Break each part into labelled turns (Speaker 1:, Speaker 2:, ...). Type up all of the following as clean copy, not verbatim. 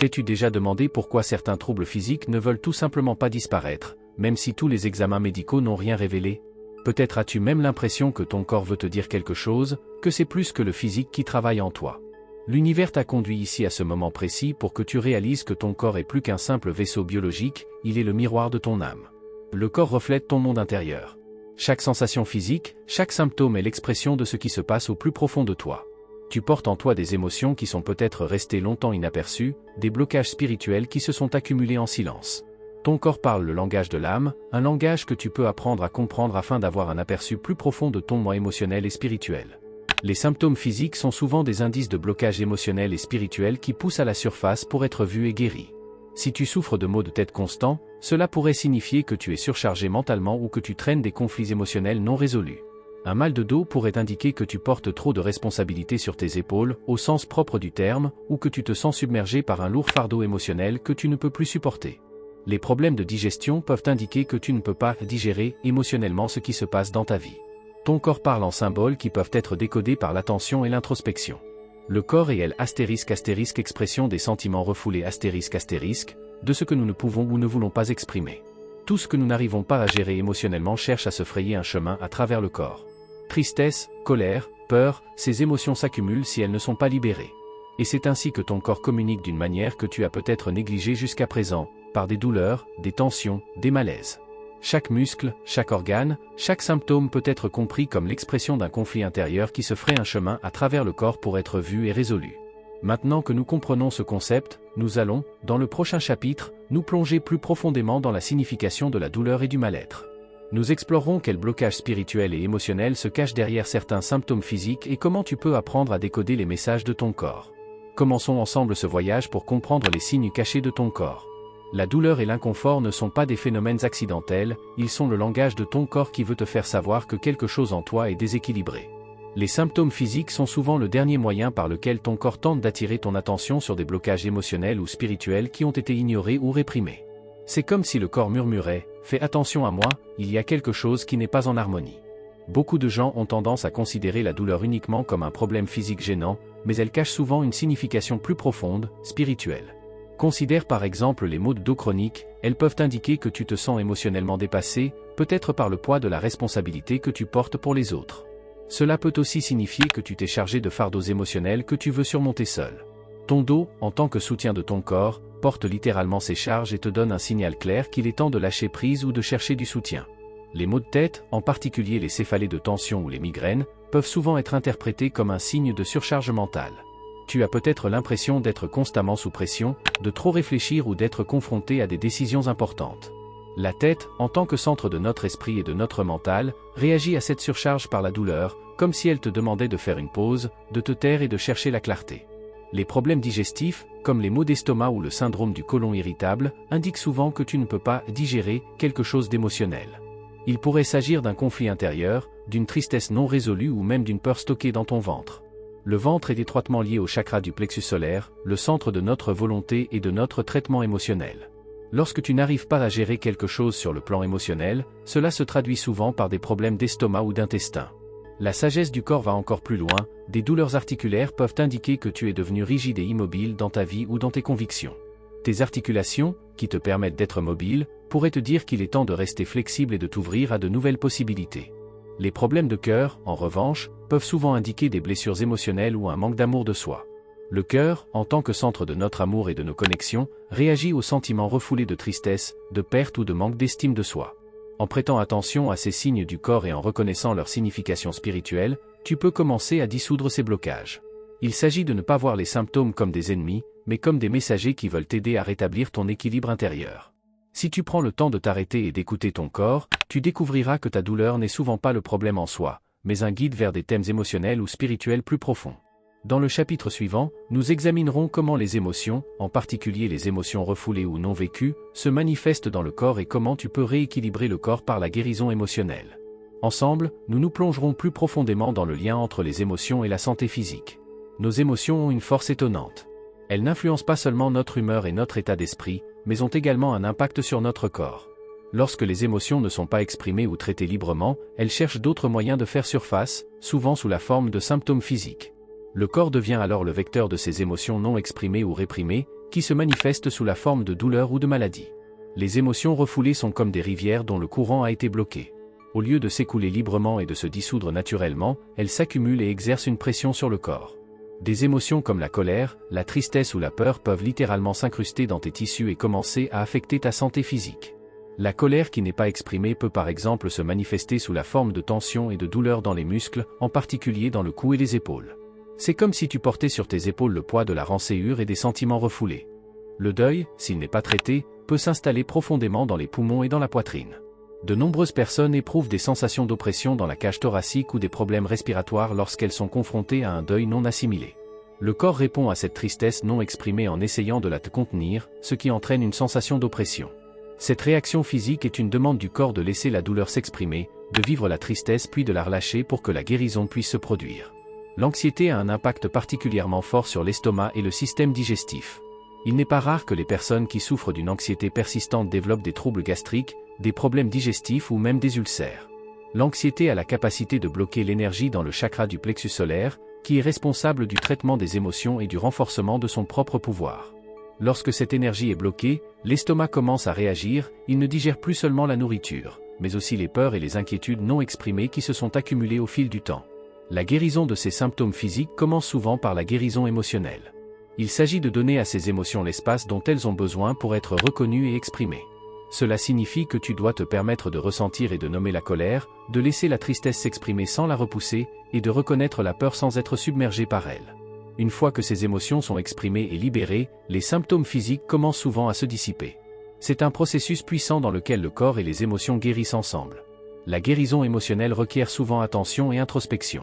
Speaker 1: T'es-tu déjà demandé pourquoi certains troubles physiques ne veulent tout simplement pas disparaître, même si tous les examens médicaux n'ont rien révélé? Peut-être as-tu même l'impression que ton corps veut te dire quelque chose, que c'est plus que le physique qui travaille en toi. L'univers t'a conduit ici à ce moment précis pour que tu réalises que ton corps est plus qu'un simple vaisseau biologique, il est le miroir de ton âme. Le corps reflète ton monde intérieur. Chaque sensation physique, chaque symptôme est l'expression de ce qui se passe au plus profond de toi. Tu portes en toi des émotions qui sont peut-être restées longtemps inaperçues, des blocages spirituels qui se sont accumulés en silence. Ton corps parle le langage de l'âme, un langage que tu peux apprendre à comprendre afin d'avoir un aperçu plus profond de ton moi émotionnel et spirituel. Les symptômes physiques sont souvent des indices de blocage émotionnel et spirituel qui poussent à la surface pour être vus et guéris. Si tu souffres de maux de tête constants, cela pourrait signifier que tu es surchargé mentalement ou que tu traînes des conflits émotionnels non résolus. Un mal de dos pourrait indiquer que tu portes trop de responsabilités sur tes épaules, au sens propre du terme, ou que tu te sens submergé par un lourd fardeau émotionnel que tu ne peux plus supporter. Les problèmes de digestion peuvent indiquer que tu ne peux pas digérer émotionnellement ce qui se passe dans ta vie. Ton corps parle en symboles qui peuvent être décodés par l'attention et l'introspection. Le corps réel ** expression des sentiments refoulés ** de ce que nous ne pouvons ou ne voulons pas exprimer. Tout ce que nous n'arrivons pas à gérer émotionnellement cherche à se frayer un chemin à travers le corps. Tristesse, colère, peur, ces émotions s'accumulent si elles ne sont pas libérées. Et c'est ainsi que ton corps communique d'une manière que tu as peut-être négligée jusqu'à présent, par des douleurs, des tensions, des malaises. Chaque muscle, chaque organe, chaque symptôme peut être compris comme l'expression d'un conflit intérieur qui se ferait un chemin à travers le corps pour être vu et résolu. Maintenant que nous comprenons ce concept, nous allons, dans le prochain chapitre, nous plonger plus profondément dans la signification de la douleur et du mal-être. Nous explorerons quels blocages spirituels et émotionnels se cachent derrière certains symptômes physiques et comment tu peux apprendre à décoder les messages de ton corps. Commençons ensemble ce voyage pour comprendre les signes cachés de ton corps. La douleur et l'inconfort ne sont pas des phénomènes accidentels, ils sont le langage de ton corps qui veut te faire savoir que quelque chose en toi est déséquilibré. Les symptômes physiques sont souvent le dernier moyen par lequel ton corps tente d'attirer ton attention sur des blocages émotionnels ou spirituels qui ont été ignorés ou réprimés. C'est comme si le corps murmurait « Fais attention à moi, il y a quelque chose qui n'est pas en harmonie ». Beaucoup de gens ont tendance à considérer la douleur uniquement comme un problème physique gênant, mais elle cache souvent une signification plus profonde, spirituelle. Considère par exemple les maux de dos chroniques, elles peuvent indiquer que tu te sens émotionnellement dépassé, peut-être par le poids de la responsabilité que tu portes pour les autres. Cela peut aussi signifier que tu t'es chargé de fardeaux émotionnels que tu veux surmonter seul. Ton dos, en tant que soutien de ton corps, porte littéralement ses charges et te donne un signal clair qu'il est temps de lâcher prise ou de chercher du soutien. Les maux de tête, en particulier les céphalées de tension ou les migraines, peuvent souvent être interprétés comme un signe de surcharge mentale. Tu as peut-être l'impression d'être constamment sous pression, de trop réfléchir ou d'être confronté à des décisions importantes. La tête, en tant que centre de notre esprit et de notre mental, réagit à cette surcharge par la douleur, comme si elle te demandait de faire une pause, de te taire et de chercher la clarté. Les problèmes digestifs, comme les maux d'estomac ou le syndrome du côlon irritable, indiquent souvent que tu ne peux pas digérer quelque chose d'émotionnel. Il pourrait s'agir d'un conflit intérieur, d'une tristesse non résolue ou même d'une peur stockée dans ton ventre. Le ventre est étroitement lié au chakra du plexus solaire, le centre de notre volonté et de notre traitement émotionnel. Lorsque tu n'arrives pas à gérer quelque chose sur le plan émotionnel, cela se traduit souvent par des problèmes d'estomac ou d'intestin. La sagesse du corps va encore plus loin, des douleurs articulaires peuvent indiquer que tu es devenu rigide et immobile dans ta vie ou dans tes convictions. Tes articulations, qui te permettent d'être mobile, pourraient te dire qu'il est temps de rester flexible et de t'ouvrir à de nouvelles possibilités. Les problèmes de cœur, en revanche, peuvent souvent indiquer des blessures émotionnelles ou un manque d'amour de soi. Le cœur, en tant que centre de notre amour et de nos connexions, réagit aux sentiments refoulés de tristesse, de perte ou de manque d'estime de soi. En prêtant attention à ces signes du corps et en reconnaissant leur signification spirituelle, tu peux commencer à dissoudre ces blocages. Il s'agit de ne pas voir les symptômes comme des ennemis, mais comme des messagers qui veulent t'aider à rétablir ton équilibre intérieur. Si tu prends le temps de t'arrêter et d'écouter ton corps, tu découvriras que ta douleur n'est souvent pas le problème en soi, mais un guide vers des thèmes émotionnels ou spirituels plus profonds. Dans le chapitre suivant, nous examinerons comment les émotions, en particulier les émotions refoulées ou non vécues, se manifestent dans le corps et comment tu peux rééquilibrer le corps par la guérison émotionnelle. Ensemble, nous nous plongerons plus profondément dans le lien entre les émotions et la santé physique. Nos émotions ont une force étonnante. Elles n'influencent pas seulement notre humeur et notre état d'esprit, mais ont également un impact sur notre corps. Lorsque les émotions ne sont pas exprimées ou traitées librement, elles cherchent d'autres moyens de faire surface, souvent sous la forme de symptômes physiques. Le corps devient alors le vecteur de ces émotions non exprimées ou réprimées, qui se manifestent sous la forme de douleur ou de maladie. Les émotions refoulées sont comme des rivières dont le courant a été bloqué. Au lieu de s'écouler librement et de se dissoudre naturellement, elles s'accumulent et exercent une pression sur le corps. Des émotions comme la colère, la tristesse ou la peur peuvent littéralement s'incruster dans tes tissus et commencer à affecter ta santé physique. La colère qui n'est pas exprimée peut par exemple se manifester sous la forme de tension et de douleur dans les muscles, en particulier dans le cou et les épaules. C'est comme si tu portais sur tes épaules le poids de la rancœur et des sentiments refoulés. Le deuil, s'il n'est pas traité, peut s'installer profondément dans les poumons et dans la poitrine. De nombreuses personnes éprouvent des sensations d'oppression dans la cage thoracique ou des problèmes respiratoires lorsqu'elles sont confrontées à un deuil non assimilé. Le corps répond à cette tristesse non exprimée en essayant de la contenir, ce qui entraîne une sensation d'oppression. Cette réaction physique est une demande du corps de laisser la douleur s'exprimer, de vivre la tristesse puis de la relâcher pour que la guérison puisse se produire. L'anxiété a un impact particulièrement fort sur l'estomac et le système digestif. Il n'est pas rare que les personnes qui souffrent d'une anxiété persistante développent des troubles gastriques, des problèmes digestifs ou même des ulcères. L'anxiété a la capacité de bloquer l'énergie dans le chakra du plexus solaire, qui est responsable du traitement des émotions et du renforcement de son propre pouvoir. Lorsque cette énergie est bloquée, l'estomac commence à réagir, il ne digère plus seulement la nourriture, mais aussi les peurs et les inquiétudes non exprimées qui se sont accumulées au fil du temps. La guérison de ces symptômes physiques commence souvent par la guérison émotionnelle. Il s'agit de donner à ces émotions l'espace dont elles ont besoin pour être reconnues et exprimées. Cela signifie que tu dois te permettre de ressentir et de nommer la colère, de laisser la tristesse s'exprimer sans la repousser, et de reconnaître la peur sans être submergé par elle. Une fois que ces émotions sont exprimées et libérées, les symptômes physiques commencent souvent à se dissiper. C'est un processus puissant dans lequel le corps et les émotions guérissent ensemble. La guérison émotionnelle requiert souvent attention et introspection.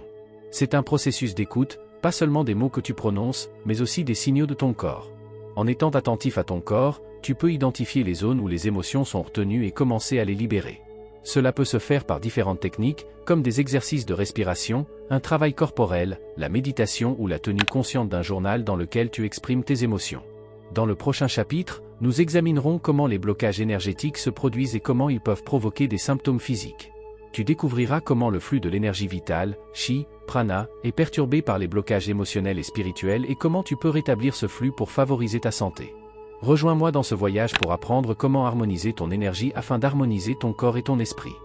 Speaker 1: C'est un processus d'écoute, pas seulement des mots que tu prononces, mais aussi des signaux de ton corps. En étant attentif à ton corps, tu peux identifier les zones où les émotions sont retenues et commencer à les libérer. Cela peut se faire par différentes techniques, comme des exercices de respiration, un travail corporel, la méditation ou la tenue consciente d'un journal dans lequel tu exprimes tes émotions. Dans le prochain chapitre, nous examinerons comment les blocages énergétiques se produisent et comment ils peuvent provoquer des symptômes physiques. Tu découvriras comment le flux de l'énergie vitale, chi, prana, est perturbé par les blocages émotionnels et spirituels et comment tu peux rétablir ce flux pour favoriser ta santé. Rejoins-moi dans ce voyage pour apprendre comment harmoniser ton énergie afin d'harmoniser ton corps et ton esprit.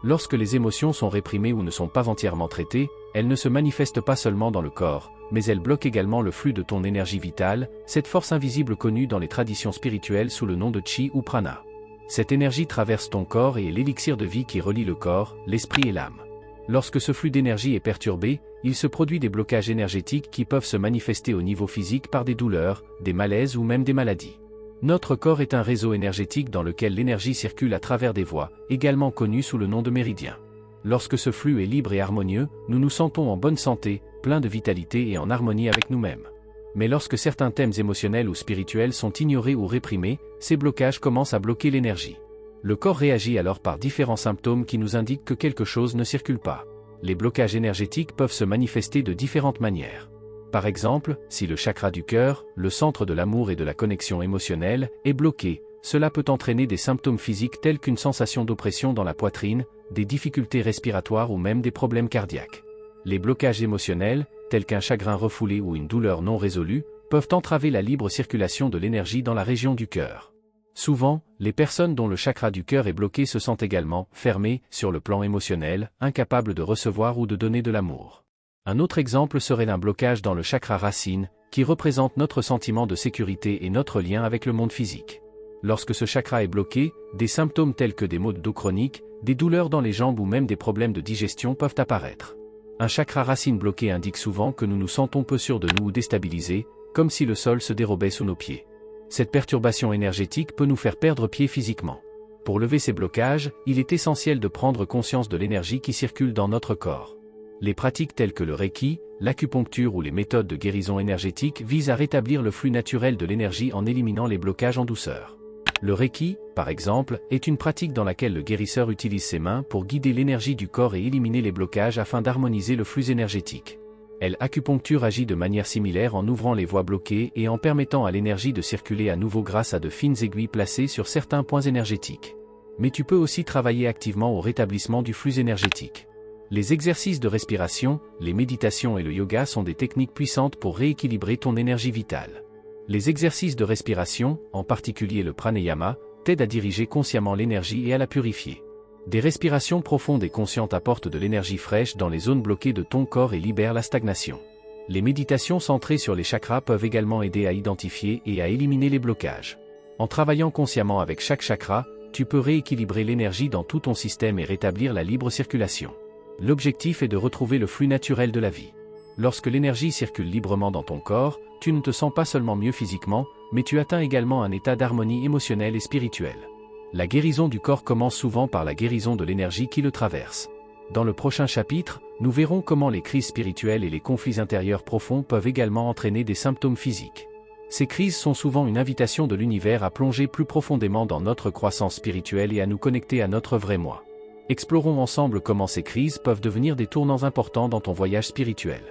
Speaker 1: Lorsque les émotions sont réprimées ou ne sont pas entièrement traitées, elles ne se manifestent pas seulement dans le corps, mais elles bloquent également le flux de ton énergie vitale, cette force invisible connue dans les traditions spirituelles sous le nom de chi ou prana. Cette énergie traverse ton corps et est l'élixir de vie qui relie le corps, l'esprit et l'âme. Lorsque ce flux d'énergie est perturbé, il se produit des blocages énergétiques qui peuvent se manifester au niveau physique par des douleurs, des malaises ou même des maladies. Notre corps est un réseau énergétique dans lequel l'énergie circule à travers des voies, également connues sous le nom de méridiens. Lorsque ce flux est libre et harmonieux, nous nous sentons en bonne santé, pleins de vitalité et en harmonie avec nous-mêmes. Mais lorsque certains thèmes émotionnels ou spirituels sont ignorés ou réprimés, ces blocages commencent à bloquer l'énergie. Le corps réagit alors par différents symptômes qui nous indiquent que quelque chose ne circule pas. Les blocages énergétiques peuvent se manifester de différentes manières. Par exemple, si le chakra du cœur, le centre de l'amour et de la connexion émotionnelle, est bloqué, cela peut entraîner des symptômes physiques tels qu'une sensation d'oppression dans la poitrine, des difficultés respiratoires ou même des problèmes cardiaques. Les blocages émotionnels, tels qu'un chagrin refoulé ou une douleur non résolue, peuvent entraver la libre circulation de l'énergie dans la région du cœur. Souvent, les personnes dont le chakra du cœur est bloqué se sentent également fermées sur le plan émotionnel, incapables de recevoir ou de donner de l'amour. Un autre exemple serait un blocage dans le chakra racine, qui représente notre sentiment de sécurité et notre lien avec le monde physique. Lorsque ce chakra est bloqué, des symptômes tels que des maux de dos chroniques, des douleurs dans les jambes ou même des problèmes de digestion peuvent apparaître. Un chakra racine bloqué indique souvent que nous nous sentons peu sûrs de nous ou déstabilisés, comme si le sol se dérobait sous nos pieds. Cette perturbation énergétique peut nous faire perdre pied physiquement. Pour lever ces blocages, il est essentiel de prendre conscience de l'énergie qui circule dans notre corps. Les pratiques telles que le Reiki, l'acupuncture ou les méthodes de guérison énergétique visent à rétablir le flux naturel de l'énergie en éliminant les blocages en douceur. Le Reiki, par exemple, est une pratique dans laquelle le guérisseur utilise ses mains pour guider l'énergie du corps et éliminer les blocages afin d'harmoniser le flux énergétique. L'acupuncture agit de manière similaire en ouvrant les voies bloquées et en permettant à l'énergie de circuler à nouveau grâce à de fines aiguilles placées sur certains points énergétiques. Mais tu peux aussi travailler activement au rétablissement du flux énergétique. Les exercices de respiration, les méditations et le yoga sont des techniques puissantes pour rééquilibrer ton énergie vitale. Les exercices de respiration, en particulier le pranayama, t'aident à diriger consciemment l'énergie et à la purifier. Des respirations profondes et conscientes apportent de l'énergie fraîche dans les zones bloquées de ton corps et libèrent la stagnation. Les méditations centrées sur les chakras peuvent également aider à identifier et à éliminer les blocages. En travaillant consciemment avec chaque chakra, tu peux rééquilibrer l'énergie dans tout ton système et rétablir la libre circulation. L'objectif est de retrouver le flux naturel de la vie. Lorsque l'énergie circule librement dans ton corps, tu ne te sens pas seulement mieux physiquement, mais tu atteins également un état d'harmonie émotionnelle et spirituelle. La guérison du corps commence souvent par la guérison de l'énergie qui le traverse. Dans le prochain chapitre, nous verrons comment les crises spirituelles et les conflits intérieurs profonds peuvent également entraîner des symptômes physiques. Ces crises sont souvent une invitation de l'univers à plonger plus profondément dans notre croissance spirituelle et à nous connecter à notre vrai moi. Explorons ensemble comment ces crises peuvent devenir des tournants importants dans ton voyage spirituel.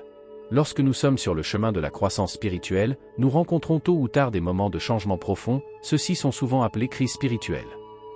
Speaker 1: Lorsque nous sommes sur le chemin de la croissance spirituelle, nous rencontrons tôt ou tard des moments de changement profond, ceux-ci sont souvent appelés crises spirituelles.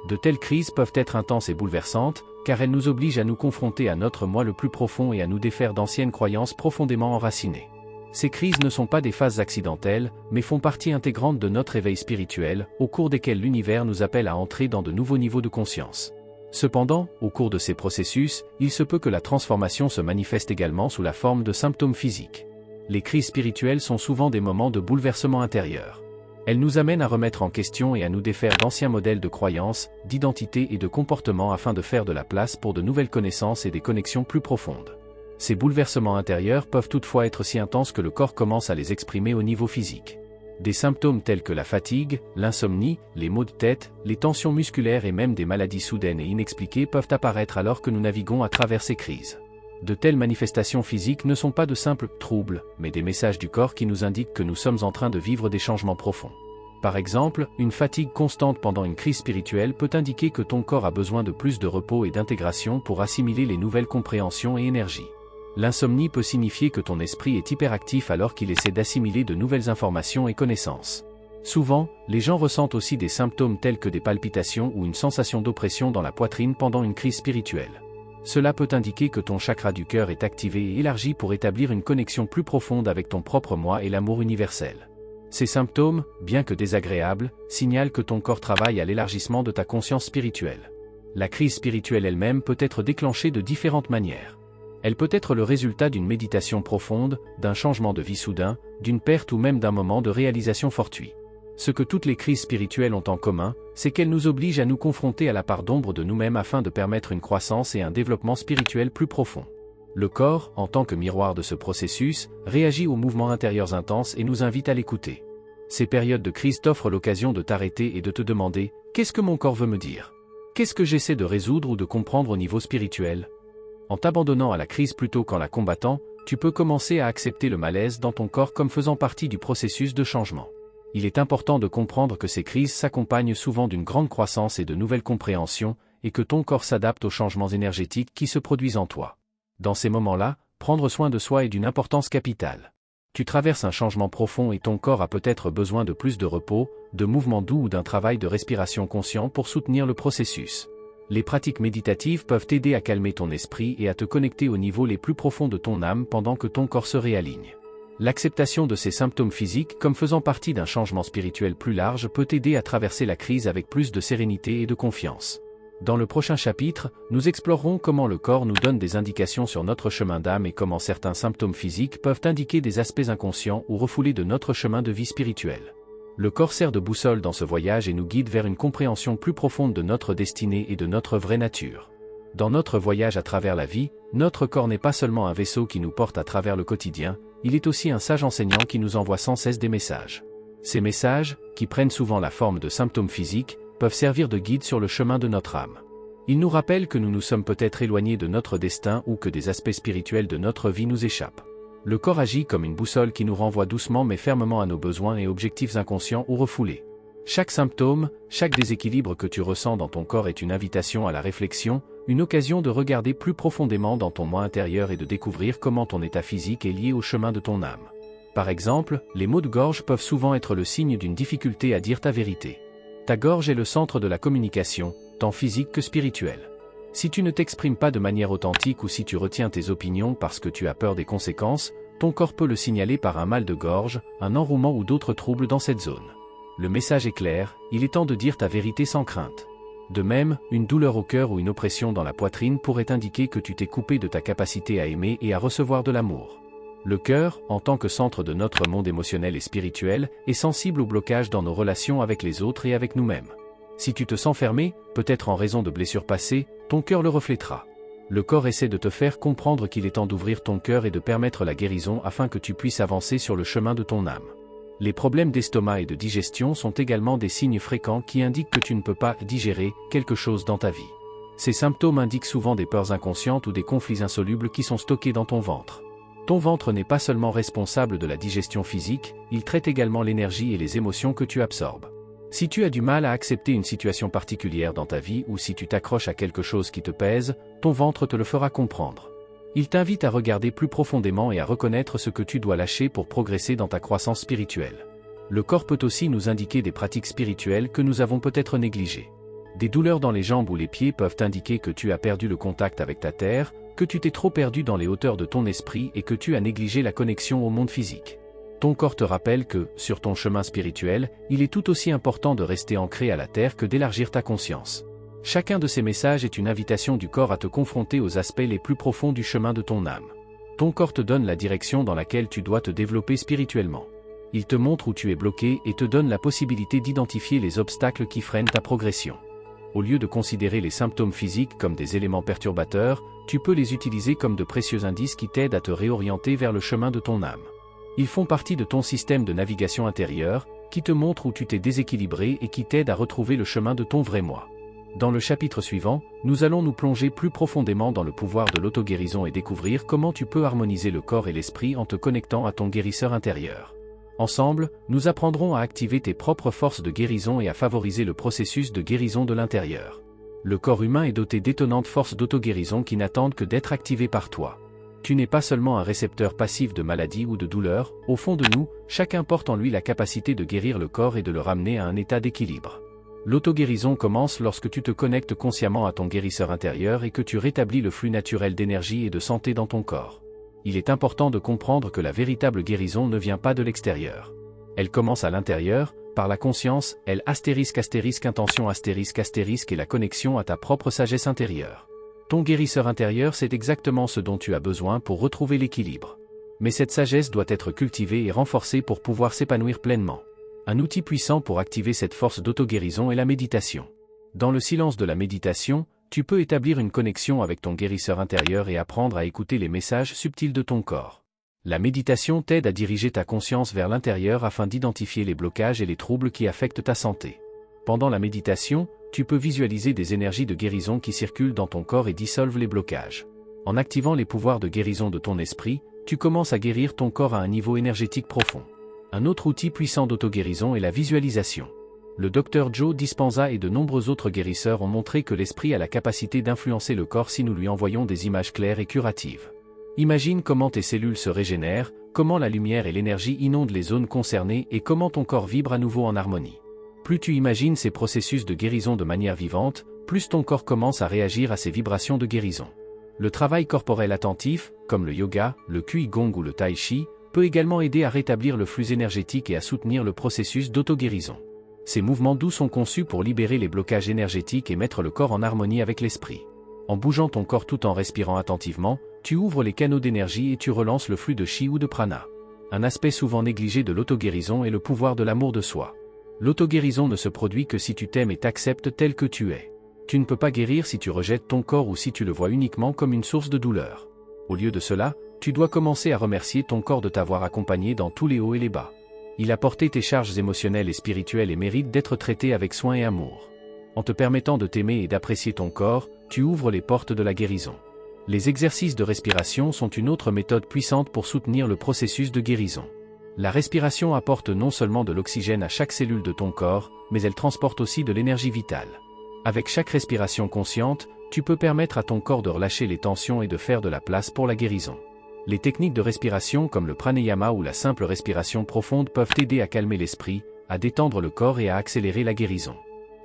Speaker 1: De telles crises peuvent être intenses et bouleversantes, car elles nous obligent à nous confronter à notre moi le plus profond et à nous défaire d'anciennes croyances profondément enracinées. Ces crises ne sont pas des phases accidentelles, mais font partie intégrante de notre éveil spirituel, au cours desquels l'univers nous appelle à entrer dans de nouveaux niveaux de conscience. Cependant, au cours de ces processus, il se peut que la transformation se manifeste également sous la forme de symptômes physiques. Les crises spirituelles sont souvent des moments de bouleversement intérieur. Elles nous amènent à remettre en question et à nous défaire d'anciens modèles de croyances, d'identité et de comportement afin de faire de la place pour de nouvelles connaissances et des connexions plus profondes. Ces bouleversements intérieurs peuvent toutefois être si intenses que le corps commence à les exprimer au niveau physique. Des symptômes tels que la fatigue, l'insomnie, les maux de tête, les tensions musculaires et même des maladies soudaines et inexpliquées peuvent apparaître alors que nous naviguons à travers ces crises. De telles manifestations physiques ne sont pas de simples troubles, mais des messages du corps qui nous indiquent que nous sommes en train de vivre des changements profonds. Par exemple, une fatigue constante pendant une crise spirituelle peut indiquer que ton corps a besoin de plus de repos et d'intégration pour assimiler les nouvelles compréhensions et énergies. L'insomnie peut signifier que ton esprit est hyperactif alors qu'il essaie d'assimiler de nouvelles informations et connaissances. Souvent, les gens ressentent aussi des symptômes tels que des palpitations ou une sensation d'oppression dans la poitrine pendant une crise spirituelle. Cela peut indiquer que ton chakra du cœur est activé et élargi pour établir une connexion plus profonde avec ton propre moi et l'amour universel. Ces symptômes, bien que désagréables, signalent que ton corps travaille à l'élargissement de ta conscience spirituelle. La crise spirituelle elle-même peut être déclenchée de différentes manières. Elle peut être le résultat d'une méditation profonde, d'un changement de vie soudain, d'une perte ou même d'un moment de réalisation fortuit. Ce que toutes les crises spirituelles ont en commun, c'est qu'elles nous obligent à nous confronter à la part d'ombre de nous-mêmes afin de permettre une croissance et un développement spirituel plus profond. Le corps, en tant que miroir de ce processus, réagit aux mouvements intérieurs intenses et nous invite à l'écouter. Ces périodes de crise t'offrent l'occasion de t'arrêter et de te demander « Qu'est-ce que mon corps veut me dire ? Qu'est-ce que j'essaie de résoudre ou de comprendre au niveau spirituel ?» En t'abandonnant à la crise plutôt qu'en la combattant, tu peux commencer à accepter le malaise dans ton corps comme faisant partie du processus de changement. Il est important de comprendre que ces crises s'accompagnent souvent d'une grande croissance et de nouvelles compréhensions, et que ton corps s'adapte aux changements énergétiques qui se produisent en toi. Dans ces moments-là, prendre soin de soi est d'une importance capitale. Tu traverses un changement profond et ton corps a peut-être besoin de plus de repos, de mouvements doux ou d'un travail de respiration conscient pour soutenir le processus. Les pratiques méditatives peuvent t'aider à calmer ton esprit et à te connecter aux niveaux les plus profonds de ton âme pendant que ton corps se réaligne. L'acceptation de ces symptômes physiques comme faisant partie d'un changement spirituel plus large peut t'aider à traverser la crise avec plus de sérénité et de confiance. Dans le prochain chapitre, nous explorerons comment le corps nous donne des indications sur notre chemin d'âme et comment certains symptômes physiques peuvent indiquer des aspects inconscients ou refoulés de notre chemin de vie spirituelle. Le corps sert de boussole dans ce voyage et nous guide vers une compréhension plus profonde de notre destinée et de notre vraie nature. Dans notre voyage à travers la vie, notre corps n'est pas seulement un vaisseau qui nous porte à travers le quotidien, il est aussi un sage enseignant qui nous envoie sans cesse des messages. Ces messages, qui prennent souvent la forme de symptômes physiques, peuvent servir de guide sur le chemin de notre âme. Ils nous rappellent que nous nous sommes peut-être éloignés de notre destin ou que des aspects spirituels de notre vie nous échappent. Le corps agit comme une boussole qui nous renvoie doucement mais fermement à nos besoins et objectifs inconscients ou refoulés. Chaque symptôme, chaque déséquilibre que tu ressens dans ton corps est une invitation à la réflexion, une occasion de regarder plus profondément dans ton moi intérieur et de découvrir comment ton état physique est lié au chemin de ton âme. Par exemple, les maux de gorge peuvent souvent être le signe d'une difficulté à dire ta vérité. Ta gorge est le centre de la communication, tant physique que spirituelle. Si tu ne t'exprimes pas de manière authentique ou si tu retiens tes opinions parce que tu as peur des conséquences, ton corps peut le signaler par un mal de gorge, un enrouement ou d'autres troubles dans cette zone. Le message est clair, il est temps de dire ta vérité sans crainte. De même, une douleur au cœur ou une oppression dans la poitrine pourrait indiquer que tu t'es coupé de ta capacité à aimer et à recevoir de l'amour. Le cœur, en tant que centre de notre monde émotionnel et spirituel, est sensible aux blocages dans nos relations avec les autres et avec nous-mêmes. Si tu te sens fermé, peut-être en raison de blessures passées, ton cœur le reflètera. Le corps essaie de te faire comprendre qu'il est temps d'ouvrir ton cœur et de permettre la guérison afin que tu puisses avancer sur le chemin de ton âme. Les problèmes d'estomac et de digestion sont également des signes fréquents qui indiquent que tu ne peux pas digérer quelque chose dans ta vie. Ces symptômes indiquent souvent des peurs inconscientes ou des conflits insolubles qui sont stockés dans ton ventre. Ton ventre n'est pas seulement responsable de la digestion physique, il traite également l'énergie et les émotions que tu absorbes. Si tu as du mal à accepter une situation particulière dans ta vie ou si tu t'accroches à quelque chose qui te pèse, ton ventre te le fera comprendre. Il t'invite à regarder plus profondément et à reconnaître ce que tu dois lâcher pour progresser dans ta croissance spirituelle. Le corps peut aussi nous indiquer des pratiques spirituelles que nous avons peut-être négligées. Des douleurs dans les jambes ou les pieds peuvent indiquer que tu as perdu le contact avec ta terre, que tu t'es trop perdu dans les hauteurs de ton esprit et que tu as négligé la connexion au monde physique. Ton corps te rappelle que, sur ton chemin spirituel, il est tout aussi important de rester ancré à la terre que d'élargir ta conscience. Chacun de ces messages est une invitation du corps à te confronter aux aspects les plus profonds du chemin de ton âme. Ton corps te donne la direction dans laquelle tu dois te développer spirituellement. Il te montre où tu es bloqué et te donne la possibilité d'identifier les obstacles qui freinent ta progression. Au lieu de considérer les symptômes physiques comme des éléments perturbateurs, tu peux les utiliser comme de précieux indices qui t'aident à te réorienter vers le chemin de ton âme. Ils font partie de ton système de navigation intérieure, qui te montre où tu t'es déséquilibré et qui t'aide à retrouver le chemin de ton vrai moi. Dans le chapitre suivant, nous allons nous plonger plus profondément dans le pouvoir de l'auto-guérison et découvrir comment tu peux harmoniser le corps et l'esprit en te connectant à ton guérisseur intérieur. Ensemble, nous apprendrons à activer tes propres forces de guérison et à favoriser le processus de guérison de l'intérieur. Le corps humain est doté d'étonnantes forces d'auto-guérison qui n'attendent que d'être activées par toi. Tu n'es pas seulement un récepteur passif de maladies ou de douleurs, au fond de nous, chacun porte en lui la capacité de guérir le corps et de le ramener à un état d'équilibre. L'auto-guérison commence lorsque tu te connectes consciemment à ton guérisseur intérieur et que tu rétablis le flux naturel d'énergie et de santé dans ton corps. Il est important de comprendre que la véritable guérison ne vient pas de l'extérieur. Elle commence à l'intérieur, par la conscience, intention et la connexion à ta propre sagesse intérieure. Ton guérisseur intérieur c'est exactement ce dont tu as besoin pour retrouver l'équilibre. Mais cette sagesse doit être cultivée et renforcée pour pouvoir s'épanouir pleinement. Un outil puissant pour activer cette force d'auto-guérison est la méditation. Dans le silence de la méditation, tu peux établir une connexion avec ton guérisseur intérieur et apprendre à écouter les messages subtils de ton corps. La méditation t'aide à diriger ta conscience vers l'intérieur afin d'identifier les blocages et les troubles qui affectent ta santé. Pendant la méditation, tu peux visualiser des énergies de guérison qui circulent dans ton corps et dissolvent les blocages. En activant les pouvoirs de guérison de ton esprit, tu commences à guérir ton corps à un niveau énergétique profond. Un autre outil puissant d'auto-guérison est la visualisation. Le Dr Joe Dispenza et de nombreux autres guérisseurs ont montré que l'esprit a la capacité d'influencer le corps si nous lui envoyons des images claires et curatives. Imagine comment tes cellules se régénèrent, comment la lumière et l'énergie inondent les zones concernées et comment ton corps vibre à nouveau en harmonie. Plus tu imagines ces processus de guérison de manière vivante, plus ton corps commence à réagir à ces vibrations de guérison. Le travail corporel attentif, comme le yoga, le Qigong ou le Tai Chi, peut également aider à rétablir le flux énergétique et à soutenir le processus d'auto-guérison. Ces mouvements doux sont conçus pour libérer les blocages énergétiques et mettre le corps en harmonie avec l'esprit. En bougeant ton corps tout en respirant attentivement, tu ouvres les canaux d'énergie et tu relances le flux de chi ou de prana. Un aspect souvent négligé de l'auto-guérison est le pouvoir de l'amour de soi. L'auto-guérison ne se produit que si tu t'aimes et t'acceptes tel que tu es. Tu ne peux pas guérir si tu rejettes ton corps ou si tu le vois uniquement comme une source de douleur. Au lieu de cela, tu dois commencer à remercier ton corps de t'avoir accompagné dans tous les hauts et les bas. Il a porté tes charges émotionnelles et spirituelles et mérite d'être traité avec soin et amour. En te permettant de t'aimer et d'apprécier ton corps, tu ouvres les portes de la guérison. Les exercices de respiration sont une autre méthode puissante pour soutenir le processus de guérison. La respiration apporte non seulement de l'oxygène à chaque cellule de ton corps, mais elle transporte aussi de l'énergie vitale. Avec chaque respiration consciente, tu peux permettre à ton corps de relâcher les tensions et de faire de la place pour la guérison. Les techniques de respiration comme le pranayama ou la simple respiration profonde peuvent t'aider à calmer l'esprit, à détendre le corps et à accélérer la guérison.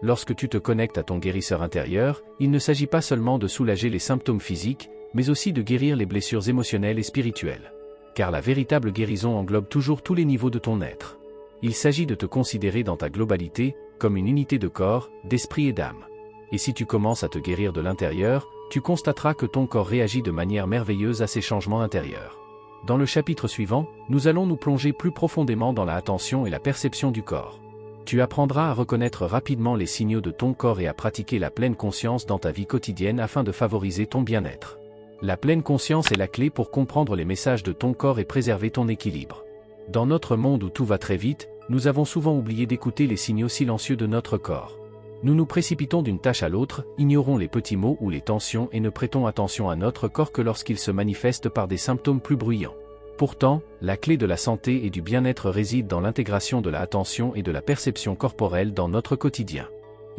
Speaker 1: Lorsque tu te connectes à ton guérisseur intérieur, il ne s'agit pas seulement de soulager les symptômes physiques, mais aussi de guérir les blessures émotionnelles et spirituelles. car la véritable guérison englobe toujours tous les niveaux de ton être. Il s'agit de te considérer dans ta globalité, comme une unité de corps, d'esprit et d'âme. Et si tu commences à te guérir de l'intérieur, tu constateras que ton corps réagit de manière merveilleuse à ces changements intérieurs. Dans le chapitre suivant, nous allons nous plonger plus profondément dans la attention et la perception du corps. Tu apprendras à reconnaître rapidement les signaux de ton corps et à pratiquer la pleine conscience dans ta vie quotidienne afin de favoriser ton bien-être. La pleine conscience est la clé pour comprendre les messages de ton corps et préserver ton équilibre. Dans notre monde où tout va très vite, nous avons souvent oublié d'écouter les signaux silencieux de notre corps. Nous nous précipitons d'une tâche à l'autre, ignorons les petits mots ou les tensions et ne prêtons attention à notre corps que lorsqu'il se manifeste par des symptômes plus bruyants. Pourtant, la clé de la santé et du bien-être réside dans l'intégration de l'attention et de la perception corporelle dans notre quotidien.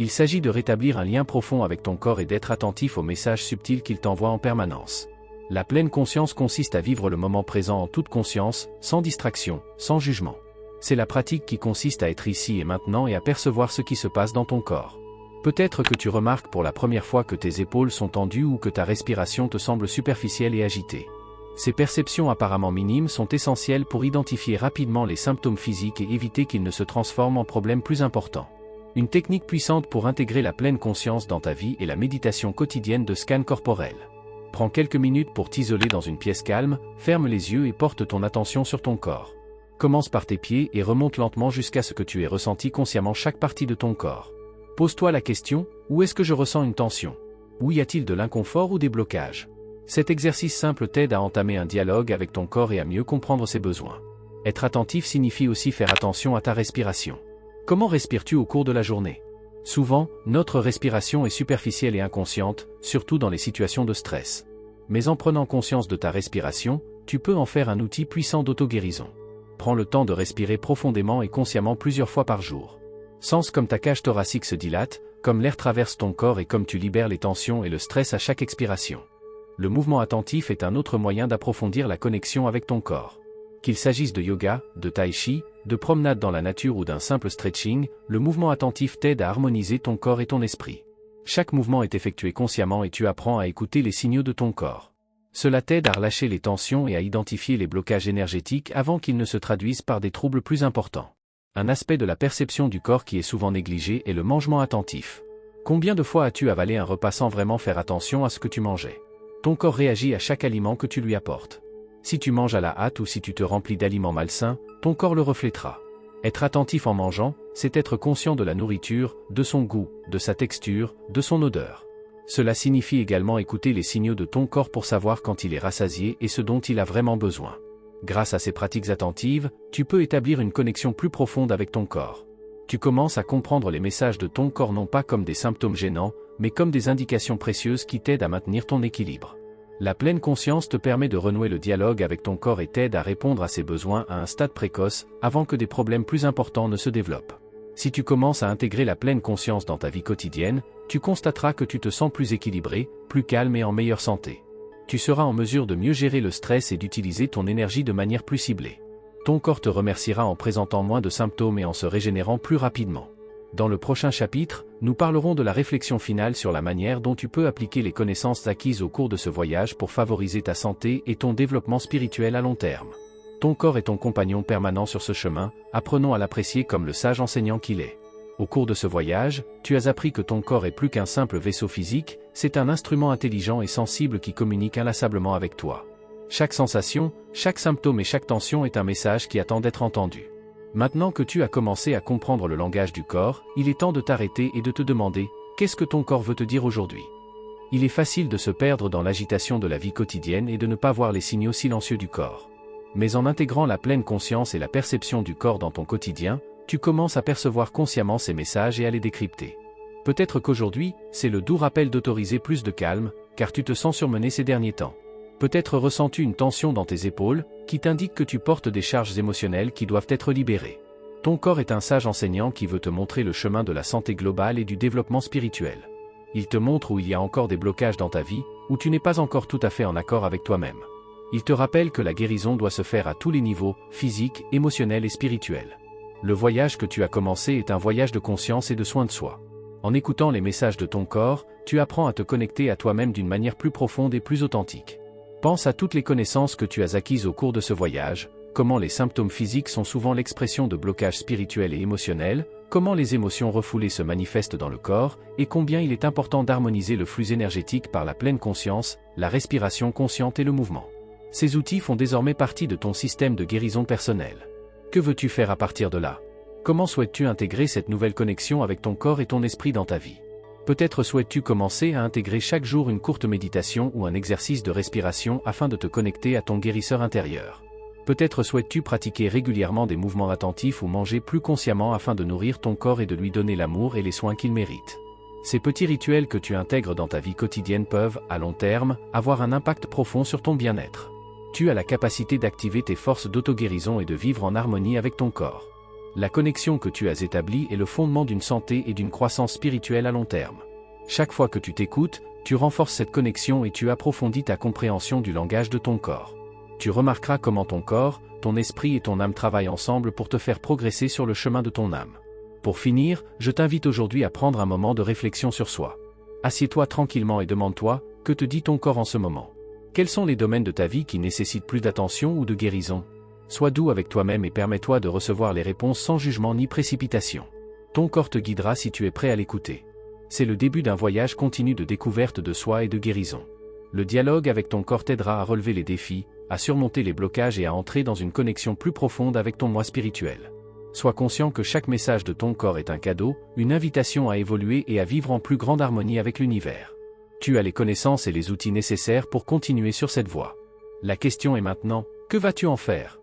Speaker 1: Il s'agit de rétablir un lien profond avec ton corps et d'être attentif aux messages subtils qu'il t'envoie en permanence. La pleine conscience consiste à vivre le moment présent en toute conscience, sans distraction, sans jugement. C'est la pratique qui consiste à être ici et maintenant et à percevoir ce qui se passe dans ton corps. Peut-être que tu remarques pour la première fois que tes épaules sont tendues ou que ta respiration te semble superficielle et agitée. Ces perceptions apparemment minimes sont essentielles pour identifier rapidement les symptômes physiques et éviter qu'ils ne se transforment en problèmes plus importants. Une technique puissante pour intégrer la pleine conscience dans ta vie est la méditation quotidienne de scan corporel. Prends quelques minutes pour t'isoler dans une pièce calme, ferme les yeux et porte ton attention sur ton corps. Commence par tes pieds et remonte lentement jusqu'à ce que tu aies ressenti consciemment chaque partie de ton corps. Pose-toi la question, où est-ce que je ressens une tension? Où y a-t-il de l'inconfort ou des blocages? Cet exercice simple t'aide à entamer un dialogue avec ton corps et à mieux comprendre ses besoins. Être attentif signifie aussi faire attention à ta respiration. Comment respires-tu au cours de la journée? Souvent, notre respiration est superficielle et inconsciente, surtout dans les situations de stress. Mais en prenant conscience de ta respiration, tu peux en faire un outil puissant d'auto-guérison. Prends le temps de respirer profondément et consciemment plusieurs fois par jour. Sens comme ta cage thoracique se dilate, comme l'air traverse ton corps et comme tu libères les tensions et le stress à chaque expiration. Le mouvement attentif est un autre moyen d'approfondir la connexion avec ton corps. Qu'il s'agisse de yoga, de tai chi, de promenade dans la nature ou d'un simple stretching, le mouvement attentif t'aide à harmoniser ton corps et ton esprit. Chaque mouvement est effectué consciemment et tu apprends à écouter les signaux de ton corps. Cela t'aide à relâcher les tensions et à identifier les blocages énergétiques avant qu'ils ne se traduisent par des troubles plus importants. Un aspect de la perception du corps qui est souvent négligé est le mangement attentif. Combien de fois as-tu avalé un repas sans vraiment faire attention à ce que tu mangeais? Ton corps réagit à chaque aliment que tu lui apportes. Si tu manges à la hâte ou si tu te remplis d'aliments malsains, ton corps le reflétera. Être attentif en mangeant, c'est être conscient de la nourriture, de son goût, de sa texture, de son odeur. Cela signifie également écouter les signaux de ton corps pour savoir quand il est rassasié et ce dont il a vraiment besoin. Grâce à ces pratiques attentives, tu peux établir une connexion plus profonde avec ton corps. Tu commences à comprendre les messages de ton corps non pas comme des symptômes gênants, mais comme des indications précieuses qui t'aident à maintenir ton équilibre. La pleine conscience te permet de renouer le dialogue avec ton corps et t'aide à répondre à ses besoins à un stade précoce, avant que des problèmes plus importants ne se développent. Si tu commences à intégrer la pleine conscience dans ta vie quotidienne, tu constateras que tu te sens plus équilibré, plus calme et en meilleure santé. Tu seras en mesure de mieux gérer le stress et d'utiliser ton énergie de manière plus ciblée. Ton corps te remerciera en présentant moins de symptômes et en se régénérant plus rapidement. Dans le prochain chapitre, nous parlerons de la réflexion finale sur la manière dont tu peux appliquer les connaissances acquises au cours de ce voyage pour favoriser ta santé et ton développement spirituel à long terme. Ton corps est ton compagnon permanent sur ce chemin, apprenons à l'apprécier comme le sage enseignant qu'il est. Au cours de ce voyage, tu as appris que ton corps est plus qu'un simple vaisseau physique, c'est un instrument intelligent et sensible qui communique inlassablement avec toi. Chaque sensation, chaque symptôme et chaque tension est un message qui attend d'être entendu. Maintenant que tu as commencé à comprendre le langage du corps, il est temps de t'arrêter et de te demander, qu'est-ce que ton corps veut te dire aujourd'hui? Il est facile de se perdre dans l'agitation de la vie quotidienne et de ne pas voir les signaux silencieux du corps. Mais en intégrant la pleine conscience et la perception du corps dans ton quotidien, tu commences à percevoir consciemment ces messages et à les décrypter. Peut-être qu'aujourd'hui, c'est le doux rappel d'autoriser plus de calme, car tu te sens surmené ces derniers temps. Peut-être ressens-tu une tension dans tes épaules, qui t'indique que tu portes des charges émotionnelles qui doivent être libérées. Ton corps est un sage enseignant qui veut te montrer le chemin de la santé globale et du développement spirituel. Il te montre où il y a encore des blocages dans ta vie, où tu n'es pas encore tout à fait en accord avec toi-même. Il te rappelle que la guérison doit se faire à tous les niveaux, physique, émotionnel et spirituel. Le voyage que tu as commencé est un voyage de conscience et de soin de soi. En écoutant les messages de ton corps, tu apprends à te connecter à toi-même d'une manière plus profonde et plus authentique. Pense à toutes les connaissances que tu as acquises au cours de ce voyage, comment les symptômes physiques sont souvent l'expression de blocages spirituels et émotionnels, comment les émotions refoulées se manifestent dans le corps, et combien il est important d'harmoniser le flux énergétique par la pleine conscience, la respiration consciente et le mouvement. Ces outils font désormais partie de ton système de guérison personnelle. Que veux-tu faire à partir de là? Comment souhaites-tu intégrer cette nouvelle connexion avec ton corps et ton esprit dans ta vie? Peut-être souhaites-tu commencer à intégrer chaque jour une courte méditation ou un exercice de respiration afin de te connecter à ton guérisseur intérieur. Peut-être souhaites-tu pratiquer régulièrement des mouvements attentifs ou manger plus consciemment afin de nourrir ton corps et de lui donner l'amour et les soins qu'il mérite. Ces petits rituels que tu intègres dans ta vie quotidienne peuvent, à long terme, avoir un impact profond sur ton bien-être. Tu as la capacité d'activer tes forces d'auto-guérison et de vivre en harmonie avec ton corps. La connexion que tu as établie est le fondement d'une santé et d'une croissance spirituelle à long terme. Chaque fois que tu t'écoutes, tu renforces cette connexion et tu approfondis ta compréhension du langage de ton corps. Tu remarqueras comment ton corps, ton esprit et ton âme travaillent ensemble pour te faire progresser sur le chemin de ton âme. Pour finir, je t'invite aujourd'hui à prendre un moment de réflexion sur soi. Assieds-toi tranquillement et demande-toi, que te dit ton corps en ce moment? Quels sont les domaines de ta vie qui nécessitent plus d'attention ou de guérison? Sois doux avec toi-même et permets-toi de recevoir les réponses sans jugement ni précipitation. Ton corps te guidera si tu es prêt à l'écouter. C'est le début d'un voyage continu de découverte de soi et de guérison. Le dialogue avec ton corps t'aidera à relever les défis, à surmonter les blocages et à entrer dans une connexion plus profonde avec ton moi spirituel. Sois conscient que chaque message de ton corps est un cadeau, une invitation à évoluer et à vivre en plus grande harmonie avec l'univers. Tu as les connaissances et les outils nécessaires pour continuer sur cette voie. La question est maintenant, que vas-tu en faire?